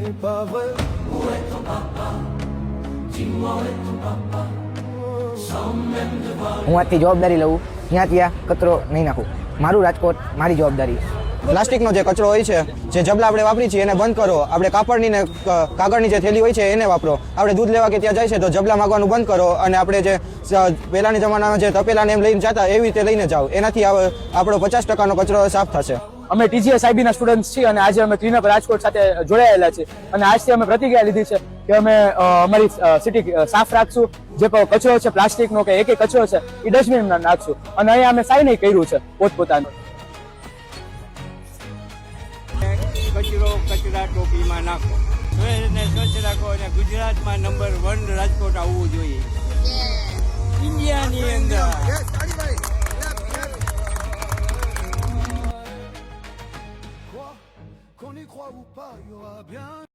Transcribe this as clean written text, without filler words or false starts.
હું આજથી જવાબદારી લઉં, ત્યાં ત્યાં કચરો નહીં નાખું. મારું રાજકોટ, મારી જવાબદારી. પ્લાસ્ટિકનો જે કચરો હોય છે, જે જબલા આપણે વાપરી છીએ એને બંધ કરો. આપણે કાપડની ને કાગળની જે થેલી હોય છે એને વાપરો. આપણે દૂધ લેવા કે ત્યાં જાય છે તો જબલા માગવાનું બંધ કરો અને આપણે જે પહેલાની જમાનામાં જે તપેલાને એમ લઈને જતા એવી રીતે લઈને જાઓ. એનાથી આપણો 50% કચરો સાફ થશે. અમે TGS IB ના સ્ટુડન્ટ્સ છીએ અને આજે અમે ક્લીનઅપ રાજકોટ સાથે જોડાયેલા છીએ અને આજથી અમે પ્રતિજ્ઞા લીધી છે કે અમે અમારી સિટી સાફ રાખશું. જે કચરો છે પ્લાસ્ટિકનો કે એક કચરો છે એ ડસ્ટબિનમાં નાખશું અને અહીંયા અમે સાઇન કર્યું છે પોતપોતાનું. કચરો કચરા ટોપીમાં નાખો, શહેરને સ્વચ્છ રાખો અને ગુજરાતમાં નંબર 1 રાજકોટ આવવું જોઈએ ઇન્ડિયાની અંદર. Qu'on y croit ou pas, il y aura bien